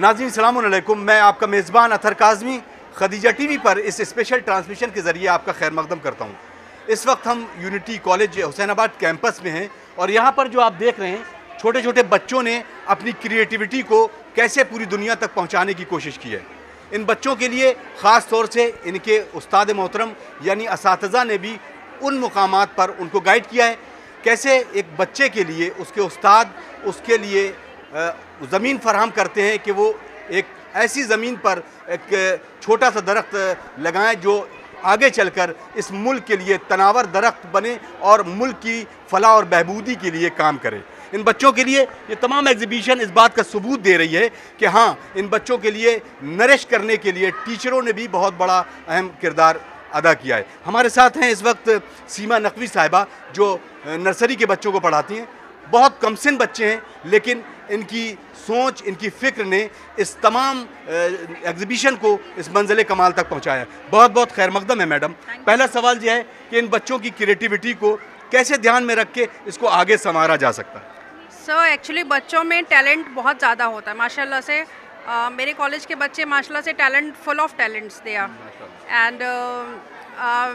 नाज़रीन सलाम अलैकुम, मैं आपका मेज़बान अतर काज़मी खदीजा टीवी पर इस स्पेशल ट्रांसमिशन के ज़रिए आपका खैर मकदम करता हूँ। इस वक्त हम यूनिटी कॉलेज हुसैनाबाद कैंपस में हैं और यहाँ पर जो आप देख रहे हैं छोटे छोटे बच्चों ने अपनी क्रिएटिविटी को कैसे पूरी दुनिया तक पहुँचाने की कोशिश की है। इन बच्चों के लिए ख़ास तौर से इनके उस्ताद मोहतरम यानी असातिज़ा ने भी उन मुकामात पर उनको गाइड किया है, कैसे एक बच्चे के लिए उसके उस्ताद उसके लिए ज़मीन फराहम करते हैं कि वो एक ऐसी ज़मीन पर एक छोटा सा दरख्त लगाएं जो आगे चलकर इस मुल्क के लिए तनावर दरख्त बने और मुल्क की फलाह और बहबूदी के लिए काम करे। इन बच्चों के लिए ये तमाम एग्जीबिशन इस बात का सबूत दे रही है कि हाँ, इन बच्चों के लिए नरिश करने के लिए टीचरों ने भी बहुत बड़ा अहम किरदार अदा किया है। हमारे साथ हैं इस वक्त सीमा नकवी साहिबा जो नर्सरी के बच्चों को पढ़ाती हैं। बहुत कमसिन बच्चे हैं लेकिन इनकी सोच, इनकी फ़िक्र ने इस तमाम एग्जीबिशन को इस मंजिल कमाल तक पहुंचाया। बहुत बहुत खैर मकदम है मैडम। पहला सवाल यह है कि इन बच्चों की क्रिएटिविटी को कैसे ध्यान में रख के इसको आगे संवारा जा सकता है? सर एक्चुअली बच्चों में टैलेंट बहुत ज़्यादा होता है माशाल्लाह से। मेरे कॉलेज के बच्चे माशाल्लाह से talent full of talents they are and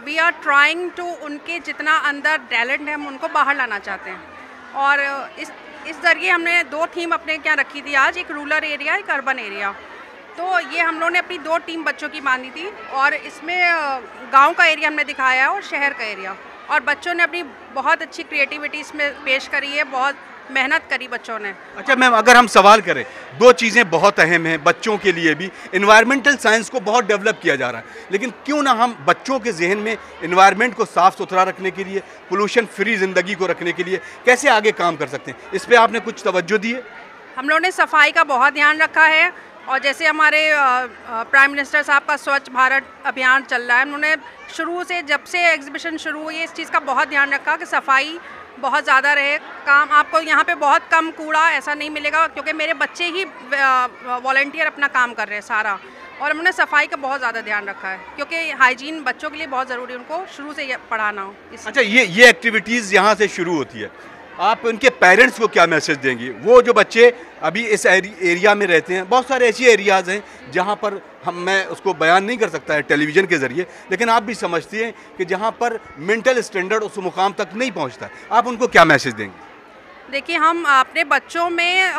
we are trying to उनके जितना अंदर टैलेंट है हम उनको बाहर लाना चाहते हैं। और इस ज़रिए हमने दो थीम अपने क्या रखी थी आज, एक रूरल एरिया एक अर्बन एरिया। तो ये हम लोगों ने अपनी दो टीम बच्चों की मानी थी और इसमें गांव का एरिया हमने दिखाया है और शहर का एरिया, और बच्चों ने अपनी बहुत अच्छी क्रिएटिविटी इसमें पेश करी है, बहुत मेहनत करी बच्चों ने। अच्छा मैम, अगर हम सवाल करें, दो चीज़ें बहुत अहम हैं बच्चों के लिए भी। इन्वायरमेंटल साइंस को बहुत डेवलप किया जा रहा है, लेकिन क्यों ना हम बच्चों के जहन में इन्वायरमेंट को साफ़ सुथरा रखने के लिए, पोल्यूशन फ्री ज़िंदगी को रखने के लिए कैसे आगे काम कर सकते हैं, इस पर आपने कुछ तवज्जो दी है? हम लोगों ने सफाई का बहुत ध्यान रखा है और जैसे हमारे प्राइम मिनिस्टर साहब का स्वच्छ भारत अभियान चल रहा है, उन्होंने शुरू से जब से एग्जीबिशन शुरू हुई है इस चीज़ का बहुत ध्यान रखा कि सफाई बहुत ज़्यादा रहे। काम आपको यहाँ पे बहुत कम कूड़ा ऐसा नहीं मिलेगा क्योंकि मेरे बच्चे ही वॉलंटियर अपना काम कर रहे हैं सारा, और हमने सफाई का बहुत ज़्यादा ध्यान रखा है क्योंकि हाइजीन बच्चों के लिए बहुत ज़रूरी है, उनको शुरू से पढ़ाना हो। अच्छा, ये एक्टिविटीज़ यहाँ से शुरू होती है, आप उनके पेरेंट्स को क्या मैसेज देंगी? वो जो बच्चे अभी इस एरिया में रहते हैं, बहुत सारे ऐसी एरियाज़ हैं जहाँ पर मैं उसको बयान नहीं कर सकता है टेलीविज़न के ज़रिए, लेकिन आप भी समझती हैं कि जहाँ पर मेंटल स्टैंडर्ड उस मुकाम तक नहीं पहुँचता है, आप उनको क्या मैसेज देंगे? देखिए, हम अपने बच्चों में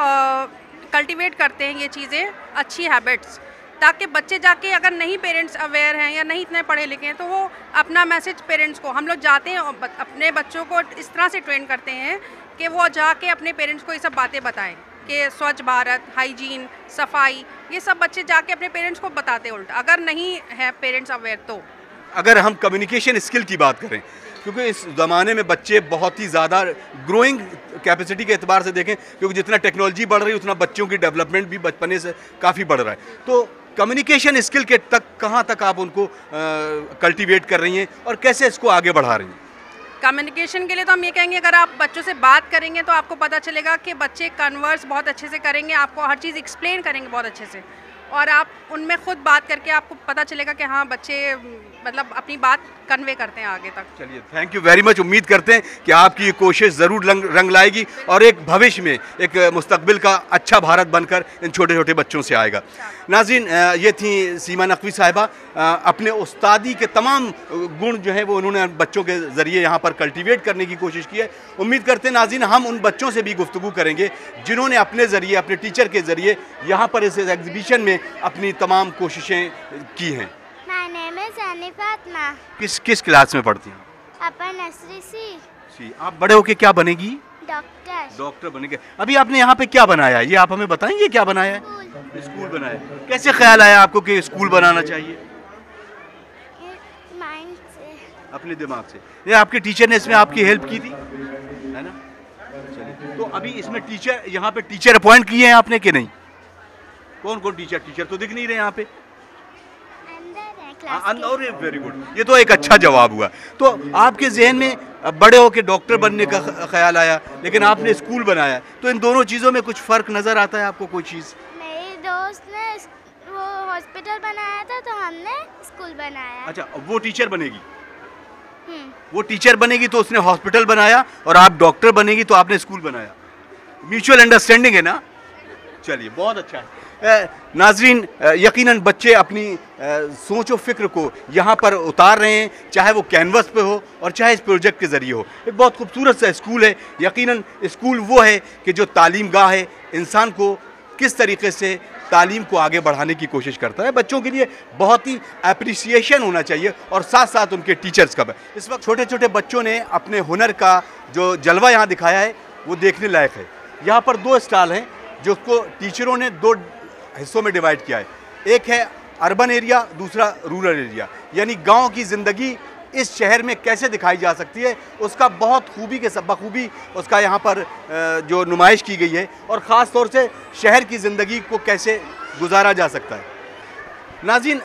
कल्टीवेट करते हैं ये चीज़ें, अच्छी हैबिट्स, ताकि बच्चे जाके अगर नहीं पेरेंट्स अवेयर हैं या नहीं इतने पढ़े लिखे हैं तो वो अपना मैसेज पेरेंट्स को, हम लोग जाते हैं अपने बच्चों को इस तरह से ट्रेन करते हैं कि वो जाके अपने पेरेंट्स को ये सब बातें बताएं कि स्वच्छ भारत, हाइजीन, सफाई, ये सब बच्चे जाके अपने पेरेंट्स को बताते उल्टा, अगर नहीं है पेरेंट्स अवेयर तो। अगर हम कम्युनिकेशन स्किल की बात करें, क्योंकि इस ज़माने में बच्चे बहुत ही ज़्यादा ग्रोइंग कैपेसिटी के एतबार से देखें, क्योंकि जितना टेक्नोलॉजी बढ़ रही है उतना बच्चों की डेवलपमेंट भी बचपने से काफ़ी बढ़ रहा है, तो कम्युनिकेशन स्किल के तक कहाँ तक आप उनको कल्टीवेट कर रही हैं और कैसे इसको आगे बढ़ा रही हैं? कम्युनिकेशन के लिए तो हम ये कहेंगे, अगर आप बच्चों से बात करेंगे तो आपको पता चलेगा कि बच्चे कन्वर्स बहुत अच्छे से करेंगे, आपको हर चीज़ एक्सप्लेन करेंगे बहुत अच्छे से, और आप उनमें खुद बात करके आपको पता चलेगा कि हाँ बच्चे मतलब अपनी बात कन्वे करते हैं आगे तक। चलिए, थैंक यू वेरी मच। उम्मीद करते हैं कि आपकी ये कोशिश ज़रूर रंग लाएगी और एक भविष्य में एक मुस्तकबिल का अच्छा भारत बनकर इन छोटे छोटे बच्चों से आएगा। नाज़रीन, ये थी सीमा नकवी साहिबा, अपने उस्तादी के तमाम गुण जो है वो उन्होंने बच्चों के ज़रिए यहाँ पर कल्टीवेट करने की कोशिश की है। उम्मीद करते हैं नाज़रीन हम उन बच्चों से भी गुफ्तगू करेंगे जिन्होंने अपने ज़रिए, अपने टीचर के ज़रिए यहाँ पर इस एग्जीबिशन में अपनी तमाम कोशिशें की हैं। My name is Ani Fatma. किस क्लास में पढ़ती हैं? Upper nursery C. आप बड़े होके क्या बनेगी? डॉक्टर बनेंगे। अभी आपने यहाँ पे क्या बनाया है, ये आप हमें बताएंगे क्या बनाया है? स्कूल बनाया है। कैसे ख्याल आया आपको कि स्कूल बनाना चाहिए? माइंड से, अपने दिमाग से। ये आपके टीचर ने इसमें आपकी हेल्प की थी, है ना? चलिए, तो अभी इसमें टीचर, यहाँ पे टीचर अपॉइंट किए हैं आपने कि नहीं? कौन कौन टीचर? टीचर तो दिख नहीं रहे यहाँ पे। और वेरी गुड, ये तो एक अच्छा जवाब हुआ। तो आपके जहन में बड़े होके डॉक्टर बनने का ख्याल आया, लेकिन आपने स्कूल बनाया, तो इन दोनों चीज़ों में कुछ फ़र्क नज़र आता है आपको? कोई चीज़? मेरी दोस्त ने वो हॉस्पिटल बनाया था तो हमने स्कूल बनाया। अच्छा, वो टीचर बनेगी? वो टीचर बनेगी तो उसने हॉस्पिटल बनाया, और आप डॉक्टर बनेगी तो आपने स्कूल बनाया। म्यूचुअल अंडरस्टैंडिंग है ना? चलिए, बहुत अच्छा है। नाजरीन, यकीनन बच्चे अपनी सोच और फिक्र को यहाँ पर उतार रहे हैं, चाहे वो कैनवस पे हो और चाहे इस प्रोजेक्ट के ज़रिए हो। एक बहुत खूबसूरत सा स्कूल है। यकीनन स्कूल वो है कि जो तालीम गाह है, इंसान को किस तरीके से तालीम को आगे बढ़ाने की कोशिश करता है। बच्चों के लिए बहुत ही अप्रिसिएशन होना चाहिए और साथ साथ उनके टीचर्स का। इस वक्त छोटे छोटे बच्चों ने अपने हुनर का जो जलवा यहाँ दिखाया है वो देखने लायक है। यहाँ पर 2 स्टॉल हैं जो उसको टीचरों ने 2 हिस्सों में डिवाइड किया है। एक है अर्बन एरिया, दूसरा रूरल एरिया, यानी गांव की ज़िंदगी इस शहर में कैसे दिखाई जा सकती है, उसका बहुत खूबी के बखूबी उसका यहाँ पर जो नुमाइश की गई है, और ख़ास तौर से शहर की ज़िंदगी को कैसे गुजारा जा सकता है। नाज़रीन,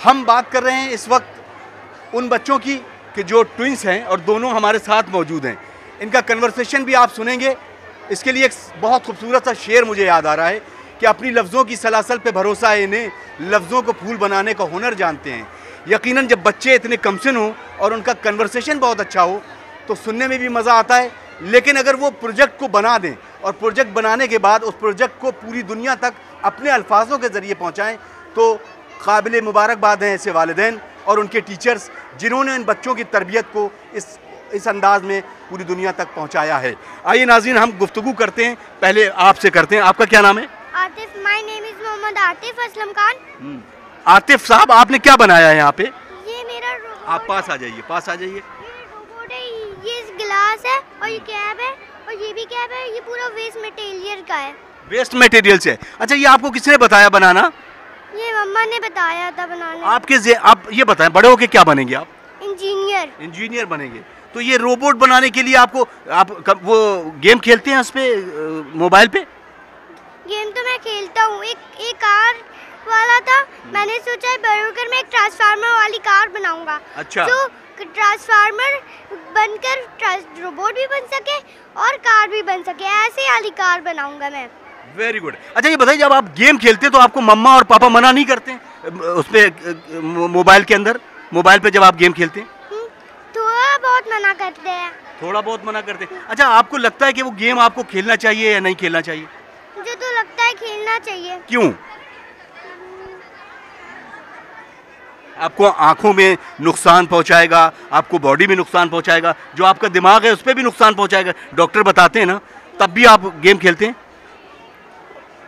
हम बात कर रहे हैं इस वक्त उन बच्चों की कि जो ट्विंस हैं और दोनों हमारे साथ मौजूद हैं। इनका कन्वर्सेशन भी आप सुनेंगे। इसके लिए एक बहुत खूबसूरत सा शेर मुझे याद आ रहा है कि अपनी लफ्ज़ों की सलासल पे भरोसा है इन्हें, लफ्ज़ों को फूल बनाने का हुनर जानते हैं। यकीनन जब बच्चे इतने कमसिन हों और उनका कन्वर्सेशन बहुत अच्छा हो तो सुनने में भी मज़ा आता है, लेकिन अगर वो प्रोजेक्ट को बना दें और प्रोजेक्ट बनाने के बाद उस प्रोजेक्ट को पूरी दुनिया तक अपने अल्फाजों के ज़रिए पहुँचाएँ तो काबिल मुबारकबाद हैं ऐसे वालिदैन और उनके टीचर्स जिन्होंने इन बच्चों की तरबियत को इस अंदाज में पूरी दुनिया तक पहुंचाया है। आइए नाज़रीन, हम गुफ्तगू करते हैं। पहले आपसे करते हैं, आपका क्या नाम है? Atif. My name is Mohammad Atif Aslam Khan. Atif साहब, आपने क्या बनाया है यहाँ पे? ये मेरा रोबोट। आप पास आ जाइए, पास आ जाइए। ये रोबोट है, ये गिलास है और ये कैब है और ये भी कैब है। ये पूरा वेस्ट मटेरियल का है। वेस्ट मटेरियल से? अच्छा, ये आपको किसने बताया बनाना? ये मम्मा ने बताया था बनाने। आप ये बताएं, बड़े होके क्या बनेंगे आप? इंजीनियर। इंजीनियर बनेंगे। तो ये रोबोट बनाने के लिए आप वो गेम खेलते हैं उस पे, मोबाइल पे? गेम तो मैं खेलता हूँ। एक कार वाला था, मैंने सोचा है बड़े होकर मैं एक ट्रांसफार्मर वाली कार बनाऊंगा। अच्छा। जो ट्रांसफार्मर बनकर रोबोट भी बन सके और कार भी बन सके, ऐसे वाली कार बनाऊंगा मैं। Very good. अच्छा, ये बताइए, जब आप गेम खेलते हैं तो आपको मम्मा और पापा मना नहीं करते उस पे, मोबाइल के अंदर, मोबाइल पे जब आप गेम खेलते हैं? थोड़ा बहुत मना करते हैं। थोड़ा बहुत मना करते हैं। अच्छा, आपको लगता है कि वो गेम आपको खेलना चाहिए या नहीं खेलना चाहिए? मुझे तो लगता है खेलना चाहिए। क्यों? आपको आंखों में नुकसान पहुंचाएगा, आपको बॉडी में नुकसान पहुंचाएगा, जो आपका दिमाग है उस पर भी नुकसान पहुंचाएगा, डॉक्टर बताते हैं ना, तब भी आप गेम खेलते हैं?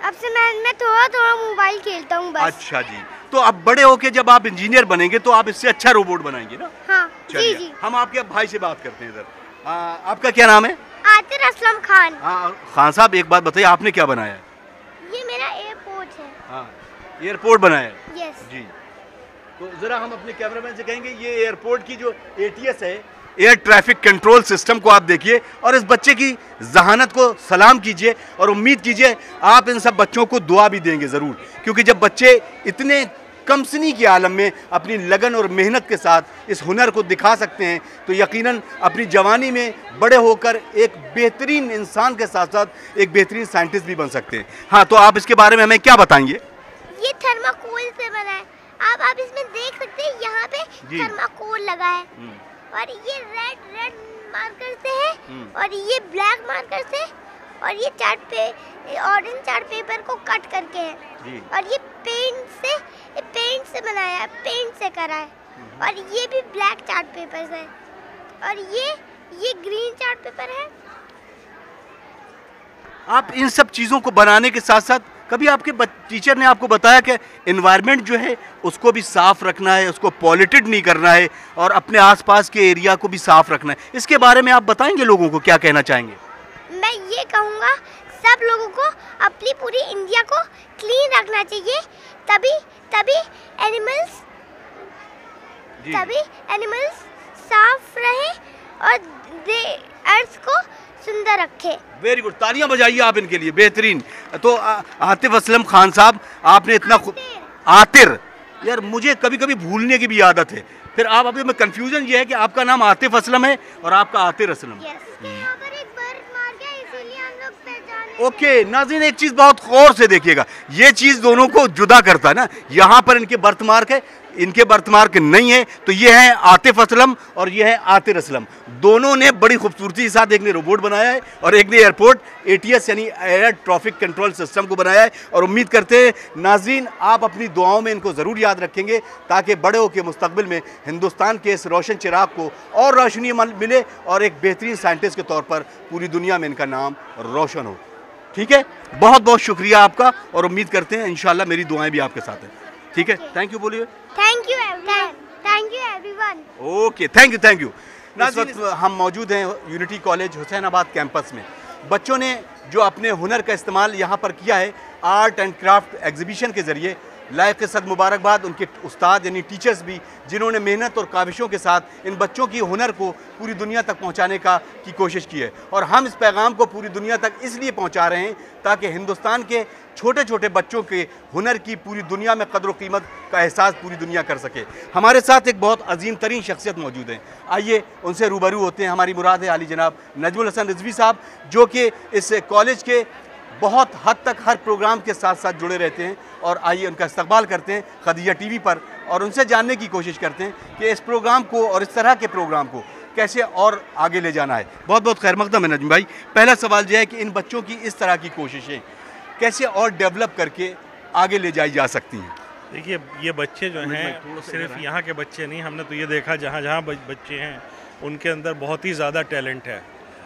अब से मैं थोड़ा मोबाइल खेलता हूँ बस। अच्छा जी। तो अब बड़े होके जब आप इंजीनियर बनेंगे तो आप इससे अच्छा रोबोट बनाएंगे ना? हाँ जी जी। हम आपके भाई से बात करते हैं इधर। आपका क्या नाम है? आतिफ असलम खान। हाँ खान साहब, एक बात बताइए, आपने क्या बनाया है? ये मेरा एयरपोर्ट है। हाँ, एयरपोर्ट बनाया है। यस जी। तो ज़रा हम अपने कैमरामैन से कहेंगे, ये एयरपोर्ट की जो ATS है, एयर ट्रैफिक कंट्रोल सिस्टम को आप देखिए और इस बच्चे की जहानत को सलाम कीजिए और उम्मीद कीजिए आप इन सब बच्चों को दुआ भी देंगे ज़रूर, क्योंकि जब बच्चे इतने कमसनी के आलम में अपनी लगन और मेहनत के साथ इस हुनर को दिखा सकते हैं तो यकीनन अपनी जवानी में बड़े होकर एक बेहतरीन इंसान के साथ साथ एक बेहतरीन साइंटिस्ट भी बन सकते हैं। हाँ, तो आप इसके बारे में हमें क्या बताएंगे? ये थर्माकोल से बना है। आप इसमें देख सकते हैं, यहाँ पे थर्माकोल लगा है और ये रेड मार्कर से है और ये ब्लैक मार्कर से और ये ऑरेंज चार्ट पेपर को कट करके है और ये पेंट से बनाया है, पेंट से करा है और ये भी ब्लैक चार्ट पेपर से और ये ग्रीन चार्ट पेपर है। आप इन सब चीज़ों को बनाने के साथ साथ कभी आपके टीचर ने आपको बताया कि एनवायरनमेंट जो है उसको भी साफ़ रखना है, उसको पॉल्यूटेड नहीं करना है और अपने आसपास के एरिया को भी साफ़ रखना है? इसके बारे में आप बताएंगे लोगों को, क्या कहना चाहेंगे? मैं ये कहूँगा सब लोगों को अपनी पूरी इंडिया को क्लीन रखना चाहिए, तभी एनिमल्स साफ रहे और अर्थ को सुंदर रखे। वेरी गुड, तालियां बजाइए आप इनके लिए, बेहतरीन। तो आतिफ असलम खान साहब, आपने इतना आतिर, यार मुझे कभी कभी भूलने की भी आदत है, फिर आप अभी में कंफ्यूजन ये है कि आपका नाम आतिफ असलम है और आपका आतिर असलम। यहाँ पर एक बर्ड मार गया, इसीलिए हम लोग पहचाने ओके नाज़रीन, एक चीज़ बहुत गौर से देखिएगा, ये चीज़ दोनों को जुदा करता है ना। यहाँ पर इनके बर्थ मार्क है, इनके बर्थ मार्क नहीं है, तो ये है आतिफ असलम और ये है आतिर असलम। दोनों ने बड़ी खूबसूरती के साथ, एक ने रोबोट बनाया है और एक ने एयरपोर्ट ATS यानी एयर ट्रैफिक कंट्रोल सिस्टम को बनाया है। और उम्मीद करते हैं नाज़रीन आप अपनी दुआओं में इनको ज़रूर याद रखेंगे, ताकि बड़े होकर मुस्तकबिल में हिंदुस्तान के इस रोशन चिराग को और रोशनी मिले और एक बेहतरीन साइंटिस्ट के तौर पर पूरी दुनिया में इनका नाम रोशन हो। ठीक है, बहुत बहुत शुक्रिया आपका और उम्मीद करते हैं इंशाल्लाह मेरी दुआएं भी आपके साथ हैं। ठीक है, थैंक यू बोलिए। Thank you everyone. Thank you everyone. Okay, thank you thank you. इस वक्त हम मौजूद हैं यूनिटी कॉलेज हुसैनाबाद कैंपस में। बच्चों ने जो अपने हुनर का इस्तेमाल यहाँ पर किया है आर्ट एंड क्राफ्ट एग्जीबिशन के ज़रिए, लायक सद मुबारकबाद उनके उस्ताद यानी टीचर्स भी, जिन्होंने मेहनत और काविशों के साथ इन बच्चों की हुनर को पूरी दुनिया तक पहुंचाने की कोशिश की है। और हम इस पैगाम को पूरी दुनिया तक इसलिए पहुंचा रहे हैं ताकि हिंदुस्तान के छोटे छोटे बच्चों के हुनर की पूरी दुनिया में कदर व कीमत का एहसास पूरी दुनिया कर सके। हमारे साथ एक बहुत अजीम तरीन शख्सियत मौजूद है, आइए उनसे रूबरू होते हैं। हमारी मुराद है आली जनाब नजमुल हसन रिजवी साहब, जो कि इस कॉलेज के बहुत हद तक हर प्रोग्राम के साथ साथ जुड़े रहते हैं। और आइए उनका इस्तकबाल करते हैं खदीजा TV पर और उनसे जानने की कोशिश करते हैं कि इस प्रोग्राम को और इस तरह के प्रोग्राम को कैसे और आगे ले जाना है। बहुत बहुत खैर मकदम है नजम भाई। पहला सवाल यह है कि इन बच्चों की इस तरह की कोशिशें कैसे और डेवलप करके आगे ले जाई जा सकती हैं? देखिए, ये बच्चे जो हैं सिर्फ यहाँ के बच्चे नहीं, हमने तो ये देखा जहाँ जहाँ बच्चे हैं उनके अंदर बहुत ही ज़्यादा टैलेंट है।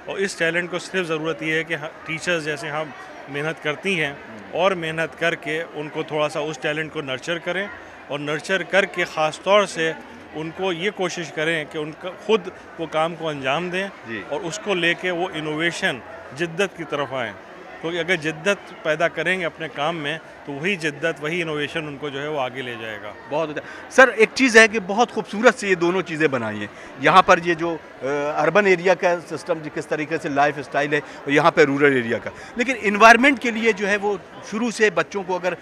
और इस टैलेंट को सिर्फ ज़रूरत ये है कि टीचर्स जैसे हम मेहनत करती हैं और मेहनत करके उनको थोड़ा सा उस टैलेंट को नर्चर करें और नर्चर करके ख़ास तौर से उनको ये कोशिश करें कि उनका खुद वो काम को अंजाम दें और उसको लेके वो इनोवेशन जिद्दत की तरफ आएँ। क्योंकि अगर जिद्दत पैदा करेंगे अपने काम में तो वही जिद्दत, वही इनोवेशन उनको जो है वो आगे ले जाएगा। बहुत अच्छा सर, एक चीज़ है कि बहुत खूबसूरत से ये दोनों चीज़ें बनाई हैं। यहाँ पर ये जो अर्बन एरिया का सिस्टम किस तरीके से लाइफ स्टाइल है और यहाँ पर रूरल एरिया का, लेकिन इन्वायरमेंट के लिए जो है वो शुरू से बच्चों को अगर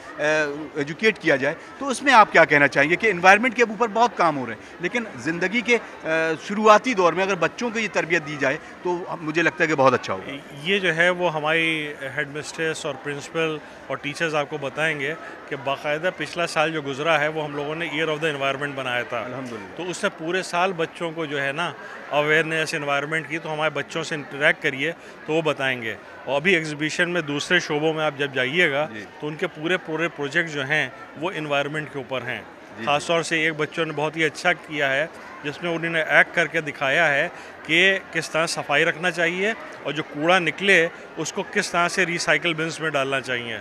एजुकेट किया जाए तो उसमें आप क्या कहना चाहेंगे कि इन्वायरमेंट के ऊपर बहुत काम हो रहे हैं, लेकिन ज़िंदगी के शुरुआती दौर में अगर बच्चों को ये तरबियत दी जाए तो मुझे लगता है कि बहुत अच्छा होगा। ये जो है वो हमारी हेडमिस्ट्रेस और प्रिंसिपल और टीचर्स आपको बताएंगे कि बाकायदा पिछला साल जो गुजरा है वो हम लोगों ने ईयर ऑफ द एनवायरनमेंट बनाया था। अल्हम्दुलिल्लाह। तो उससे पूरे साल बच्चों को जो है ना अवेयरनेस एनवायरनमेंट की, तो हमारे बच्चों से इंटरेक्ट करिए तो वो बताएंगे। और अभी एग्जीबिशन में दूसरे शोबों में आप जब जाइएगा तो उनके पूरे प्रोजेक्ट जो हैं वो एनवायरनमेंट के ऊपर हैं। ख़ास तौर से एक बच्चों ने बहुत ही अच्छा किया है जिसमें उन्होंने एक्ट करके दिखाया है कि किस तरह सफाई रखना चाहिए और जो कूड़ा निकले उसको किस तरह से रिसाइकल बिन्स में डालना चाहिए।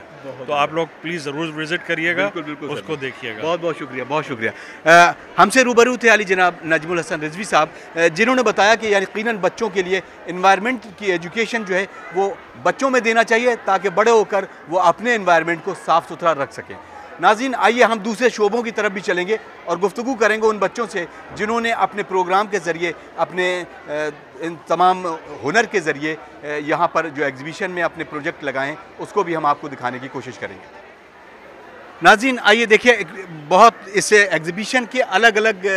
तो आप लोग प्लीज़ ज़रूर विज़िट करिएगा, उसको देखिएगा। बहुत बहुत शुक्रिया, बहुत शुक्रिया। हमसे रूबरू थे आली जनाब नजमुल हसन रिजवी साहब, जिन्होंने बताया कि यकीनन बच्चों के लिए इन्वायरमेंट की एजुकेशन जो है वो बच्चों में देना चाहिए ताकि बड़े होकर वो अपने इन्वायरमेंट को साफ़ सुथरा रख सकें। नाज़रीन, आइए हम दूसरे शोबों की तरफ भी चलेंगे और गुफ्तगू करेंगे उन बच्चों से जिन्होंने अपने प्रोग्राम के ज़रिए, अपने इन तमाम हुनर के ज़रिए यहाँ पर जो एग्जीबिशन में अपने प्रोजेक्ट लगाएं, उसको भी हम आपको दिखाने की कोशिश करेंगे। नाज़रीन, आइए देखिए, बहुत इस एग्जीबिशन के अलग अलग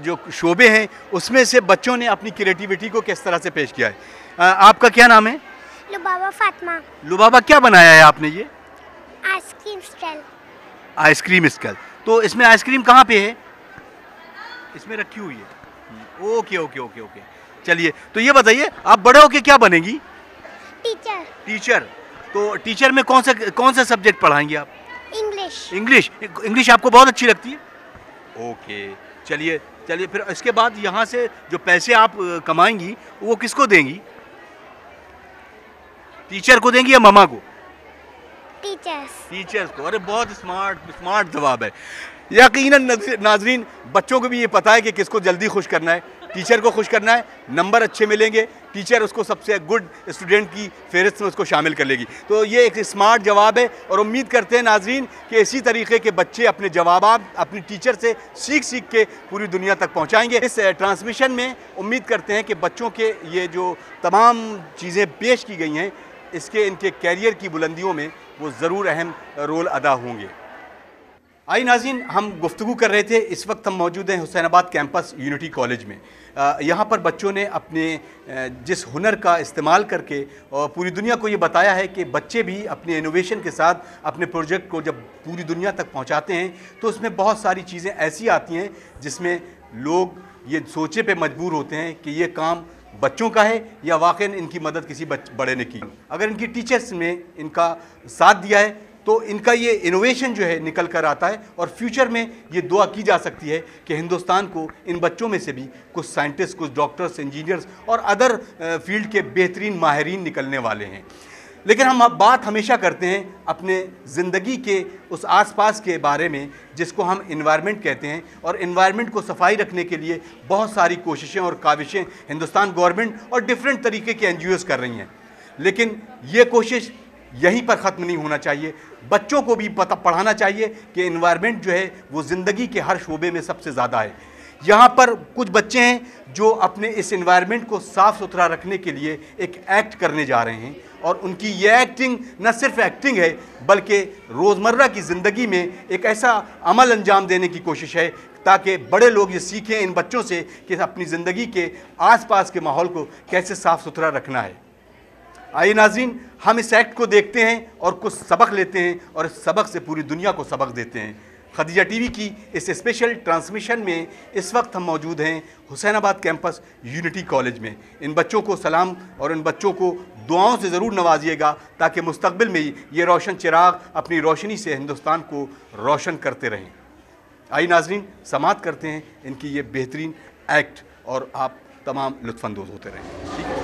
जो शोबे हैं उसमें से बच्चों ने अपनी क्रिएटिविटी को किस तरह से पेश किया है। आपका क्या नाम है? लुबाबा फातिमा। लुबाबा, क्या बनाया है आपने? ये आइसक्रीम स्टॉल। Ice cream stall. तो इसमें आइसक्रीम कहाँ पे है? इसमें रखी हुई है। ओके ओके ओके ओके, चलिए। तो ये बताइए, आप बड़े होके क्या बनेंगी? टीचर। टीचर। तो टीचर में कौन सा सब्जेक्ट पढ़ाएंगी आप? इंग्लिश। इंग्लिश। इंग्लिश आपको बहुत अच्छी लगती है? ओके, चलिए चलिए। फिर इसके बाद यहाँ से जो पैसे आप कमाएंगी वो किसको देंगी? टीचर को देंगी या ममा को? टीचर्स को। अरे बहुत स्मार्ट जवाब है। यकीनन नाजरीन, बच्चों को भी ये पता है कि किसको जल्दी खुश करना है। टीचर को खुश करना है, नंबर अच्छे मिलेंगे, टीचर उसको सबसे गुड स्टूडेंट की फहरिस्त में उसको शामिल कर लेगी। तो ये एक स्मार्ट जवाब है और उम्मीद करते हैं नाजरीन कि इसी तरीके के बच्चे अपने जवाब अपनी टीचर से सीख के पूरी दुनिया तक पहुँचाएँगे। इस ट्रांसमिशन में उम्मीद करते हैं कि बच्चों के ये जो तमाम चीज़ें पेश की गई हैं इसके इनके कैरियर की बुलंदियों में वो ज़रूर अहम रोल अदा होंगे। आई नाज़रीन, हम गुफ्तगू कर रहे थे। इस वक्त हम मौजूद हैं हुसैनाबाद कैंपस यूनिटी कॉलेज में। यहाँ पर बच्चों ने अपने जिस हुनर का इस्तेमाल करके और पूरी दुनिया को ये बताया है कि बच्चे भी अपने इनोवेशन के साथ अपने प्रोजेक्ट को जब पूरी दुनिया तक पहुँचाते हैं तो उसमें बहुत सारी चीज़ें ऐसी आती हैं जिसमें लोग ये सोचे पे मजबूर होते हैं कि ये काम बच्चों का है या वाकई इनकी मदद किसी बड़े ने की। अगर इनकी टीचर्स ने इनका साथ दिया है तो इनका ये इनोवेशन जो है निकल कर आता है और फ्यूचर में ये दुआ की जा सकती है कि हिंदुस्तान को इन बच्चों में से भी कुछ साइंटिस्ट, कुछ डॉक्टर्स, इंजीनियर्स और अदर फील्ड के बेहतरीन माहिरीन निकलने वाले हैं। लेकिन हम अब बात हमेशा करते हैं अपने ज़िंदगी के उस आसपास के बारे में जिसको हम इन्वायरमेंट कहते हैं, और इन्वायरमेंट को सफाई रखने के लिए बहुत सारी कोशिशें और काविशें हिंदुस्तान गवर्नमेंट और डिफरेंट तरीके के NGOs कर रही हैं। लेकिन ये कोशिश यहीं पर ख़त्म नहीं होना चाहिए। बच्चों को भी पढ़ाना चाहिए कि इन्वायरमेंट जो है वो ज़िंदगी के हर शोबे में सबसे ज़्यादा है। यहाँ पर कुछ बच्चे हैं जो अपने इस इन्वायरमेंट को साफ़ सुथरा रखने के लिए एक एक्ट करने जा रहे हैं, और उनकी ये एक्टिंग न सिर्फ एक्टिंग है बल्कि रोज़मर्रा की ज़िंदगी में एक ऐसा अमल अंजाम देने की कोशिश है ताकि बड़े लोग ये सीखें इन बच्चों से कि अपनी ज़िंदगी के आसपास के माहौल को कैसे साफ़ सुथरा रखना है। आइए नाज़रीन, हम इस एक्ट को देखते हैं और कुछ सबक लेते हैं और इस सबक से पूरी दुनिया को सबक देते हैं। खदीजा टीवी की इस स्पेशल ट्रांसमिशन में इस वक्त हम मौजूद हैं हुसैनाबाद कैंपस यूनिटी कॉलेज में। इन बच्चों को सलाम और इन बच्चों को दुआओं से ज़रूर नवाजिएगा ताकि मुस्तकबिल में ये रोशन चिराग अपनी रोशनी से हिंदुस्तान को रोशन करते रहें। आइए नाज़रीन, समाअत करते हैं इनकी ये बेहतरीन एक्ट और आप तमाम लुत्फ़अंदोज़ होते रहें। ठीक है।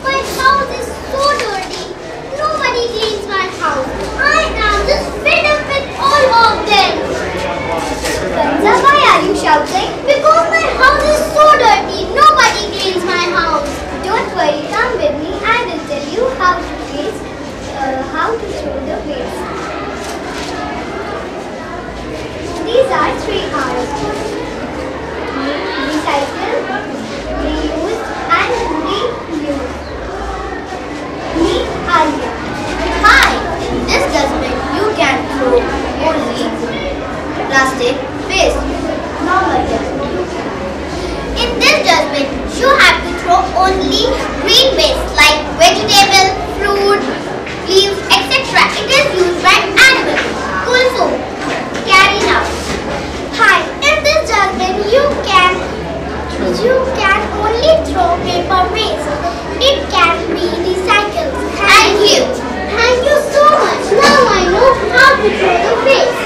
My house is so dirty. Nobody cleans my house. I am just fed up with all of them. Kanza, why are you shouting? Because my house is so dirty. Nobody cleans my house. Don't worry, come with me. I will tell you how to throw the waste. These are 3 R's: recycle, reuse, and reuse. Hi, in this dustbin you can throw only plastic waste. In this dustbin you have to throw only green waste like vegetable, fruit, leaves, etc. It is used by animals. Also, carry now. Hi, in this dustbin you can only throw paper waste. It can be recycled. Thank you. Thank you so much. Now I know how to throw the waste.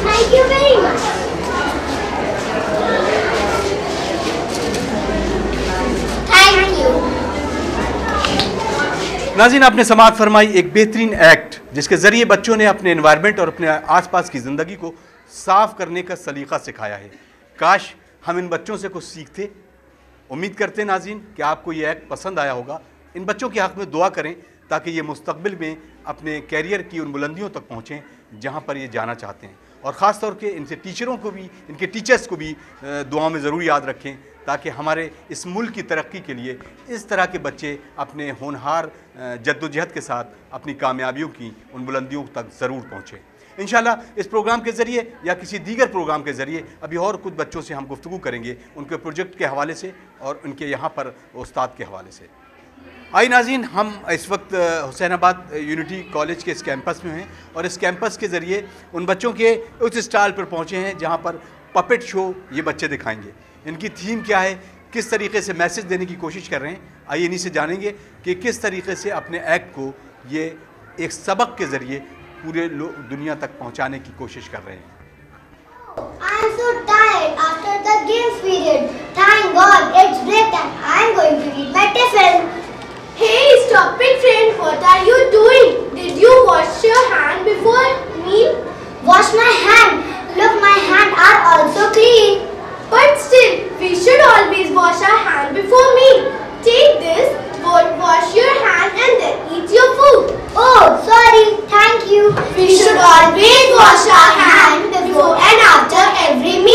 Thank you very much. Thank you. नाज़रीन, आपने समाअत फरमाई एक बेहतरीन act जिसके ज़रिए बच्चों ने अपने एनवायरनमेंट और अपने आसपास की ज़िंदगी को साफ़ करने का सलीक़ा सिखाया है। काश हम इन बच्चों से कुछ सीखते। उम्मीद करते हैं नाज़रीन कि आपको ये एक्ट पसंद आया होगा। इन बच्चों के हक़ में दुआ करें ताकि ये मुस्तक़बिल में अपने कैरियर की उन बुलंदियों तक पहुँचें जहाँ पर ये जाना चाहते हैं, और ख़ास तौर पे इनसे टीचरों को भी, इनके टीचर्स को भी दुआओं में ज़रूर याद रखें ताकि हमारे इस मुल्क की तरक्की के लिए इस तरह के बच्चे अपने होनहार जद्दोजहद के साथ अपनी कामयाबियों की उन बुलंदियों तक ज़रूर पहुँचें। इंशाल्लाह इस प्रोग्राम के ज़रिए या किसी दीगर प्रोग्राम के ज़रिए अभी और कुछ बच्चों से हम गुफ्तगू करेंगे उनके प्रोजेक्ट के हवाले से और उनके यहाँ पर उस्ताद के हवाले से। आई नाज़रीन, हम इस वक्त हुसैनाबाद यूनिटी कॉलेज के इस कैंपस में हैं और इस कैंपस के ज़रिए उन बच्चों के उस स्टॉल पर पहुँचे हैं जहाँ पर पपेट शो ये बच्चे दिखाएंगे। इनकी थीम क्या है, किस तरीके से मैसेज देने की कोशिश कर रहे हैं, आइए इन्हीं से जानेंगे कि किस तरीके से अपने एक्ट को ये एक सबक के ज़रिए पूरे दुनिया तक पहुँचाने की कोशिश कर रहे हैं। I am so tired after the games period. Thank God it's break time. I am going to eat my tiffin. Hey, stop it, friend. What are you doing? Did you wash your hand before meal? Wash my hand. Look, my hands are also clean. But still, we should always wash our hand before meal. Take this, wash your hand and then eat your food. Oh, sorry. Thank you. We should always wash our hand before and after every meal.